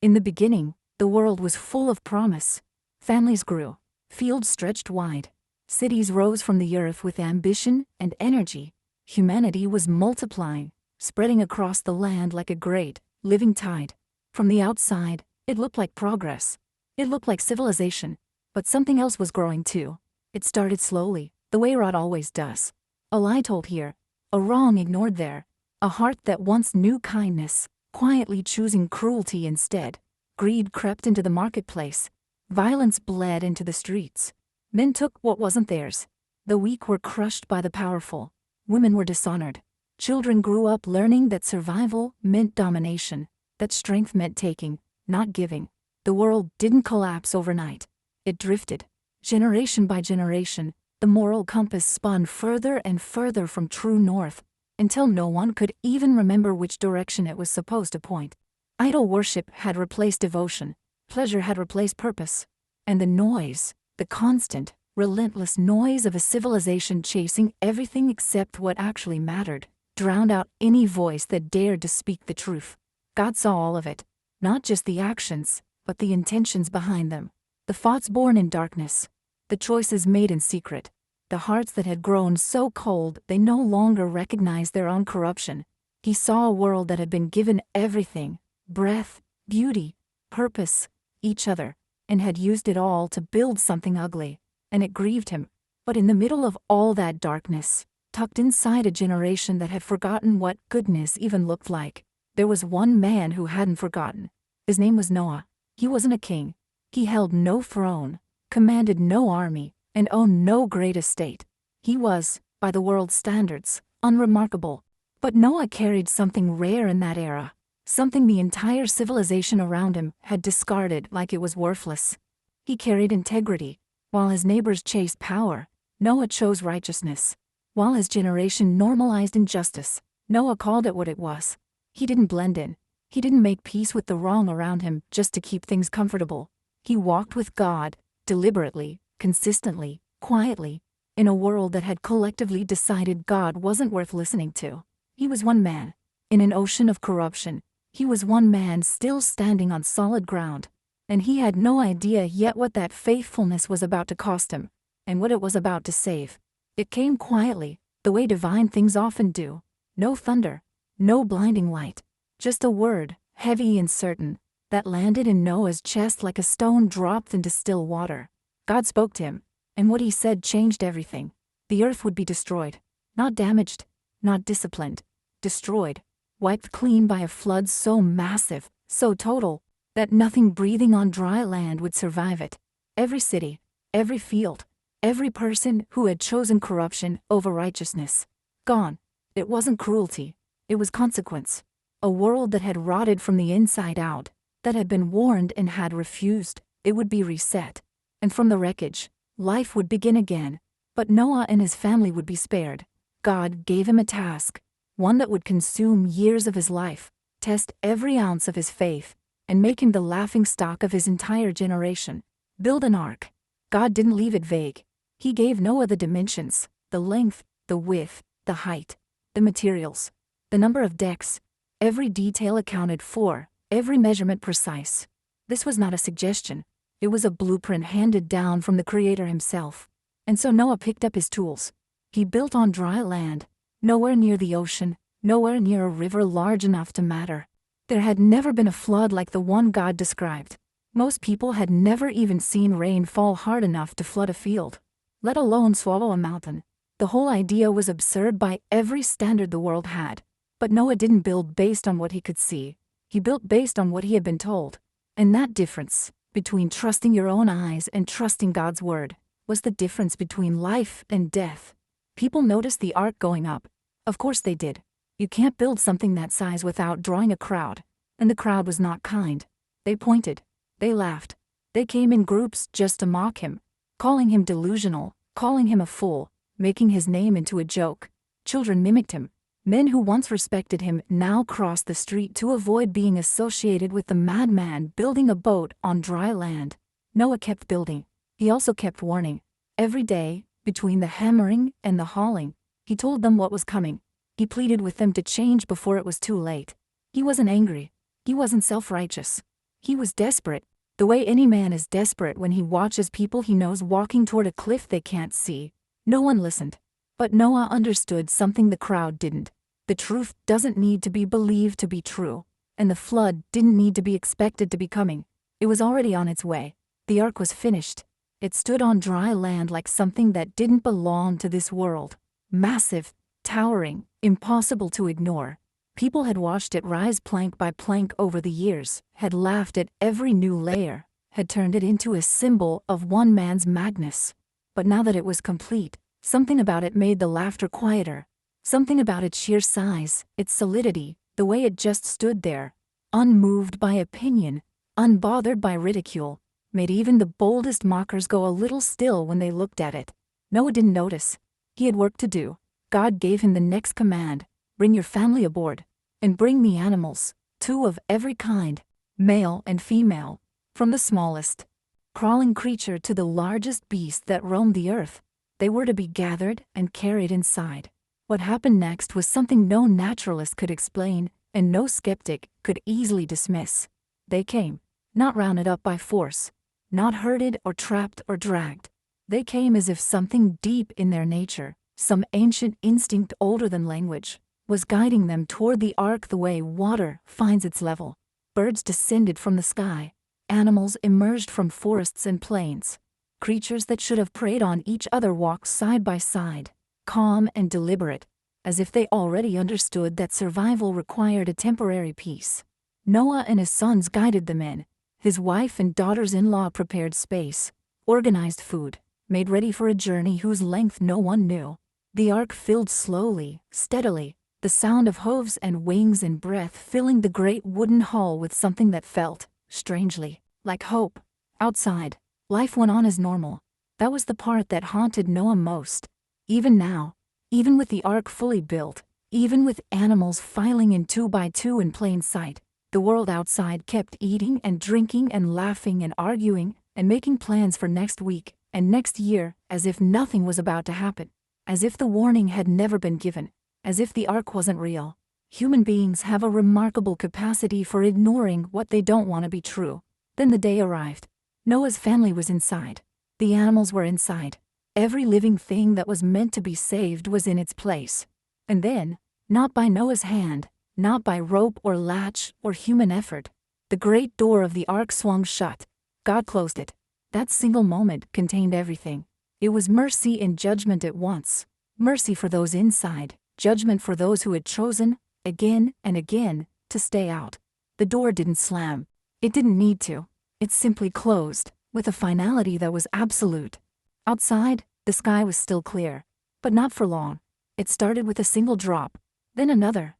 In the beginning, the world was full of promise. Families grew, fields stretched wide, cities rose from the earth with ambition and energy. Humanity was multiplying, spreading across the land like a great, living tide. From the outside, it looked like progress. It looked like civilization. But something else was growing too. It started slowly, the way rot always does. A lie told here, a wrong ignored there, a heart that once knew kindness, quietly choosing cruelty instead. Greed crept into the marketplace. Violence bled into the streets. Men took what wasn't theirs. The weak were crushed by the powerful. Women were dishonored. Children grew up learning that survival meant domination, that strength meant taking, not giving. The world didn't collapse overnight. It drifted. Generation by generation, the moral compass spun further and further from true north, until no one could even remember which direction it was supposed to point. Idol worship had replaced devotion. Pleasure had replaced purpose. And the noise, the constant, relentless noise of a civilization chasing everything except what actually mattered, drowned out any voice that dared to speak the truth. God saw all of it, not just the actions, but the intentions behind them. The thoughts born in darkness, the choices made in secret, the hearts that had grown so cold they no longer recognized their own corruption. He saw a world that had been given everything, breath, beauty, purpose, each other, and had used it all to build something ugly, and it grieved him. But in the middle of all that darkness, tucked inside a generation that had forgotten what goodness even looked like, there was one man who hadn't forgotten. His name was Noah. He wasn't a king. He held no throne, commanded no army, and owned no great estate. He was, by the world's standards, unremarkable. But Noah carried something rare in that era, something the entire civilization around him had discarded like it was worthless. He carried integrity. While his neighbors chased power, Noah chose righteousness. While his generation normalized injustice, Noah called it what it was. He didn't blend in. He didn't make peace with the wrong around him just to keep things comfortable. He walked with God, deliberately, consistently, quietly, in a world that had collectively decided God wasn't worth listening to. He was one man. In an ocean of corruption, he was one man still standing on solid ground. And he had no idea yet what that faithfulness was about to cost him, and what it was about to save. It came quietly, the way divine things often do. No thunder, no blinding light, just a word, heavy and certain, that landed in Noah's chest like a stone dropped into still water. God spoke to him, and what he said changed everything. The earth would be destroyed, not damaged, not disciplined, destroyed, wiped clean by a flood so massive, so total, that nothing breathing on dry land would survive it. Every city, every field, every person who had chosen corruption over righteousness, gone. It wasn't cruelty, it was consequence. A world that had rotted from the inside out, that had been warned and had refused, it would be reset. And from the wreckage, life would begin again. But Noah and his family would be spared. God gave him a task, one that would consume years of his life, test every ounce of his faith, and make him the laughingstock of his entire generation. Build an ark. God didn't leave it vague. He gave Noah the dimensions, the length, the width, the height, the materials, the number of decks, every detail accounted for, every measurement precise. This was not a suggestion. It was a blueprint handed down from the Creator himself. And so Noah picked up his tools. He built on dry land, nowhere near the ocean, nowhere near a river large enough to matter. There had never been a flood like the one God described. Most people had never even seen rain fall hard enough to flood a field, let alone swallow a mountain. The whole idea was absurd by every standard the world had. But Noah didn't build based on what he could see. He built based on what he had been told. And that difference, between trusting your own eyes and trusting God's word, was the difference between life and death. People noticed the ark going up. Of course they did. You can't build something that size without drawing a crowd. And the crowd was not kind. They pointed. They laughed. They came in groups just to mock him, calling him delusional, calling him a fool, making his name into a joke. Children mimicked him. Men who once respected him now crossed the street to avoid being associated with the madman building a boat on dry land. Noah kept building. He also kept warning. Every day, between the hammering and the hauling, he told them what was coming. He pleaded with them to change before it was too late. He wasn't angry. He wasn't self-righteous. He was desperate, the way any man is desperate when he watches people he knows walking toward a cliff they can't see. No one listened. But Noah understood something the crowd didn't. The truth doesn't need to be believed to be true, and the flood didn't need to be expected to be coming. It was already on its way. The ark was finished. It stood on dry land like something that didn't belong to this world. Massive, towering, impossible to ignore. People had watched it rise plank by plank over the years, had laughed at every new layer, had turned it into a symbol of one man's madness. But now that it was complete, something about it made the laughter quieter. Something about its sheer size, its solidity, the way it just stood there, unmoved by opinion, unbothered by ridicule, made even the boldest mockers go a little still when they looked at it. Noah didn't notice. He had work to do. God gave him the next command: bring your family aboard, and bring me animals, 2 of every kind, male and female, from the smallest crawling creature to the largest beast that roamed the earth. They were to be gathered and carried inside. What happened next was something no naturalist could explain, and no skeptic could easily dismiss. They came, not rounded up by force, not herded or trapped or dragged. They came as if something deep in their nature, some ancient instinct older than language, was guiding them toward the ark the way water finds its level. Birds descended from the sky. Animals emerged from forests and plains. Creatures that should have preyed on each other walked side by side, calm and deliberate, as if they already understood that survival required a temporary peace. Noah and his sons guided them in. His wife and daughters-in-law prepared space, organized food, made ready for a journey whose length no one knew. The ark filled slowly, steadily, the sound of hooves and wings and breath filling the great wooden hull with something that felt, strangely, like hope. Outside, life went on as normal. That was the part that haunted Noah most. Even now, even with the ark fully built, even with animals filing in 2 by 2 in plain sight, the world outside kept eating and drinking and laughing and arguing and making plans for next week and next year, as if nothing was about to happen, as if the warning had never been given, as if the ark wasn't real. Human beings have a remarkable capacity for ignoring what they don't want to be true. Then the day arrived. Noah's family was inside. The animals were inside. Every living thing that was meant to be saved was in its place. And then, not by Noah's hand, not by rope or latch or human effort, the great door of the ark swung shut. God closed it. That single moment contained everything. It was mercy and judgment at once. Mercy for those inside, judgment for those who had chosen, again and again, to stay out. The door didn't slam. It didn't need to. It simply closed, with a finality that was absolute. Outside, the sky was still clear, but not for long. It started with a single drop, then another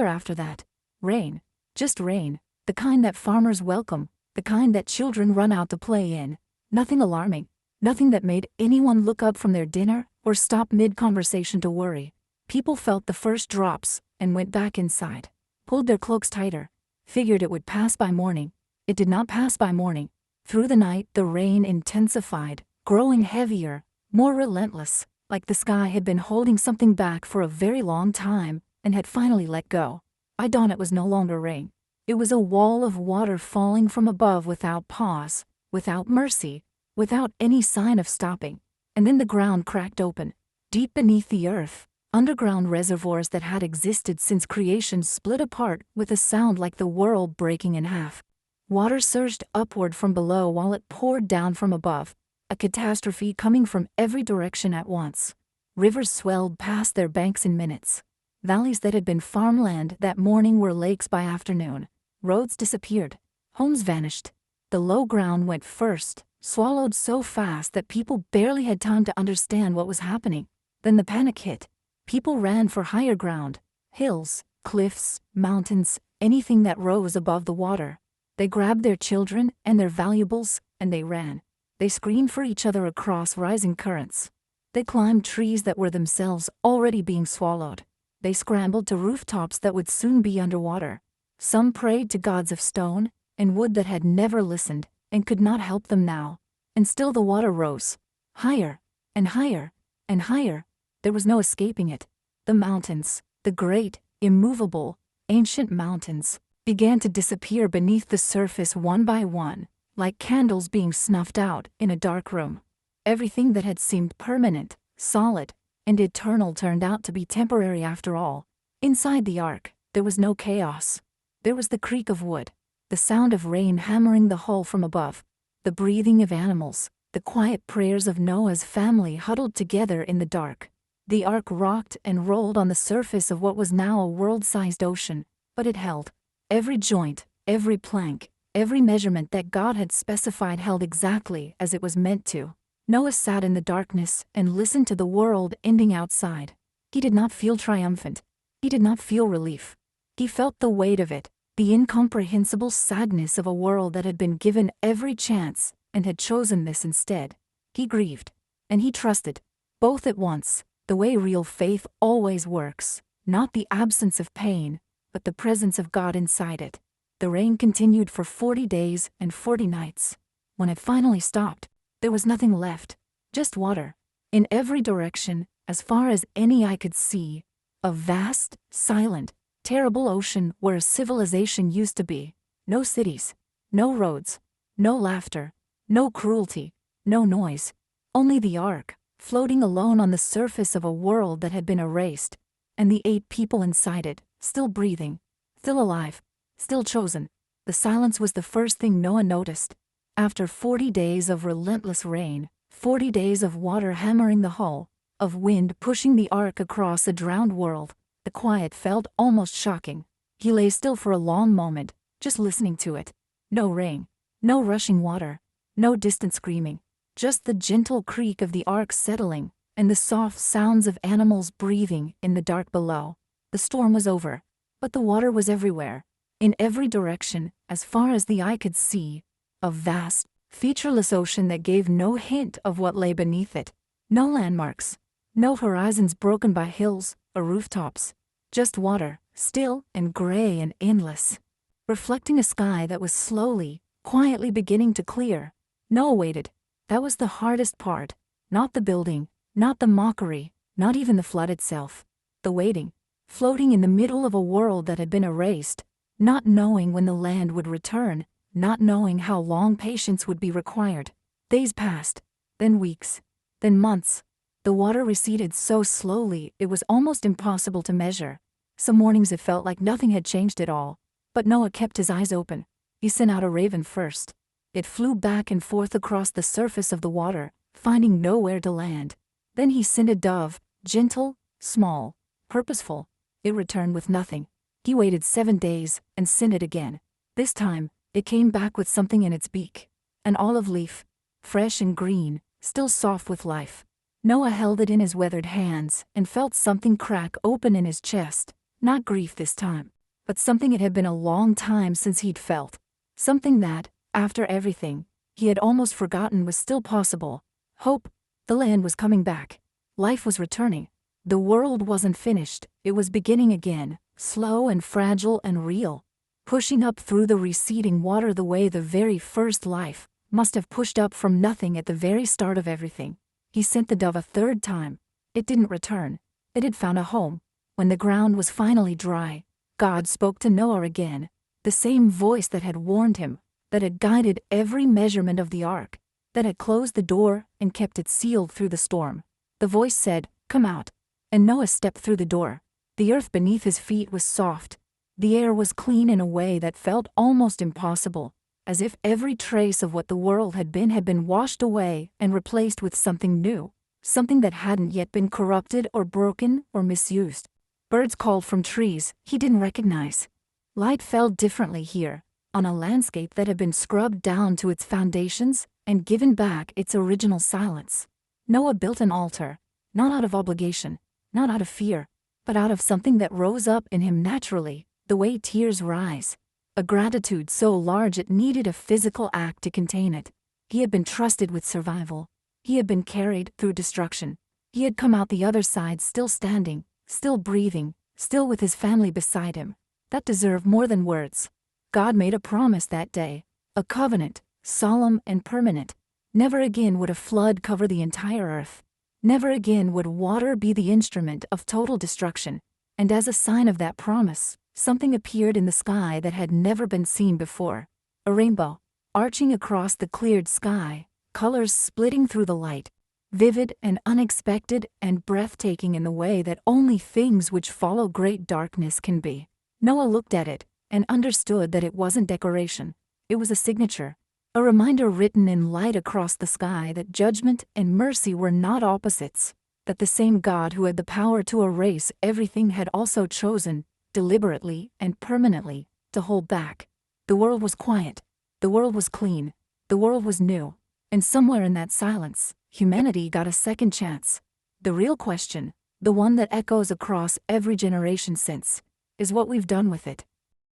after that. Rain, just rain, the kind that farmers welcome, the kind that children run out to play in. Nothing alarming, nothing that made anyone look up from their dinner or stop mid-conversation to worry. People felt the first drops and went back inside, pulled their cloaks tighter, figured it would pass by morning. It did not pass by morning. Through the night, the rain intensified, growing heavier, more relentless, like the sky had been holding something back for a very long time and had finally let go. By dawn it was no longer rain. It was a wall of water falling from above without pause, without mercy, without any sign of stopping. And then the ground cracked open. Deep beneath the earth, underground reservoirs that had existed since creation split apart with a sound like the world breaking in half. Water surged upward from below while it poured down from above, a catastrophe coming from every direction at once. Rivers swelled past their banks in minutes. Valleys that had been farmland that morning were lakes by afternoon. Roads disappeared. Homes vanished. The low ground went first, swallowed so fast that people barely had time to understand what was happening. Then the panic hit. People ran for higher ground, hills, cliffs, mountains, anything that rose above the water. They grabbed their children and their valuables, and they ran. They screamed for each other across rising currents. They climbed trees that were themselves already being swallowed. They scrambled to rooftops that would soon be underwater. Some prayed to gods of stone and wood that had never listened and could not help them now. And still the water rose, higher and higher and higher. There was no escaping it. The mountains, the great, immovable, ancient mountains, began to disappear beneath the surface one by one, like candles being snuffed out in a dark room. Everything that had seemed permanent, solid, and eternal turned out to be temporary after all. Inside the ark, there was no chaos. There was the creak of wood, the sound of rain hammering the hull from above, the breathing of animals, the quiet prayers of Noah's family huddled together in the dark. The ark rocked and rolled on the surface of what was now a world-sized ocean, but it held. Every joint, every plank, every measurement that God had specified held exactly as it was meant to. Noah sat in the darkness and listened to the world ending outside. He did not feel triumphant. He did not feel relief. He felt the weight of it, the incomprehensible sadness of a world that had been given every chance and had chosen this instead. He grieved, and he trusted, both at once, the way real faith always works, not the absence of pain, but the presence of God inside it. The rain continued for 40 days and 40 nights. When it finally stopped, there was nothing left, just water. In every direction, as far as any eye could see, a vast, silent, terrible ocean where a civilization used to be. No cities, no roads, no laughter, no cruelty, no noise. Only the ark, floating alone on the surface of a world that had been erased, and the 8 people inside it, still breathing, still alive, still chosen. The silence was the first thing Noah noticed. After 40 days of relentless rain, 40 days of water hammering the hull, of wind pushing the ark across a drowned world, the quiet felt almost shocking. He lay still for a long moment, just listening to it. No rain, no rushing water, no distant screaming, just the gentle creak of the ark settling, and the soft sounds of animals breathing in the dark below. The storm was over, but the water was everywhere, in every direction, as far as the eye could see, a vast, featureless ocean that gave no hint of what lay beneath it. No landmarks, no horizons broken by hills or rooftops, just water, still and gray and endless, reflecting a sky that was slowly, quietly beginning to clear. Noah waited. That was the hardest part, not the building, not the mockery, not even the flood itself. The waiting, floating in the middle of a world that had been erased, not knowing when the land would return, not knowing how long patience would be required. Days passed, then weeks, then months. The water receded so slowly it was almost impossible to measure. Some mornings it felt like nothing had changed at all, but Noah kept his eyes open. He sent out a raven first. It flew back and forth across the surface of the water, finding nowhere to land. Then he sent a dove, gentle, small, purposeful. It returned with nothing. He waited 7 days and sent it again. This time, it came back with something in its beak. An olive leaf, fresh and green, still soft with life. Noah held it in his weathered hands and felt something crack open in his chest. Not grief this time, but something it had been a long time since he'd felt. Something that, after everything, he had almost forgotten was still possible. Hope. The land was coming back. Life was returning. The world wasn't finished, it was beginning again, slow and fragile and real, pushing up through the receding water the way the very first life must have pushed up from nothing at the very start of everything. He sent the dove a 3rd time. It didn't return. It had found a home. When the ground was finally dry, God spoke to Noah again, the same voice that had warned him, that had guided every measurement of the ark, that had closed the door and kept it sealed through the storm. The voice said, "Come out." And Noah stepped through the door. The earth beneath his feet was soft. The air was clean in a way that felt almost impossible, as if every trace of what the world had been washed away and replaced with something new, something that hadn't yet been corrupted or broken or misused. Birds called from trees he didn't recognize. Light fell differently here, on a landscape that had been scrubbed down to its foundations and given back its original silence. Noah built an altar, not out of obligation, not out of fear, but out of something that rose up in him naturally, the way tears rise. A gratitude so large it needed a physical act to contain it. He had been trusted with survival. He had been carried through destruction. He had come out the other side still standing, still breathing, still with his family beside him. That deserved more than words. God made a promise that day, a covenant, solemn and permanent. Never again would a flood cover the entire earth. Never again would water be the instrument of total destruction. And as a sign of that promise, something appeared in the sky that had never been seen before. A rainbow, arching across the cleared sky, colors splitting through the light, vivid and unexpected and breathtaking in the way that only things which follow great darkness can be. Noah looked at it and understood that it wasn't decoration. It was a signature, a reminder written in light across the sky that judgment and mercy were not opposites, that the same God who had the power to erase everything had also chosen, deliberately and permanently, to hold back. The world was quiet. The world was clean. The world was new. And somewhere in that silence, humanity got a second chance. The real question, the one that echoes across every generation since, is what we've done with it.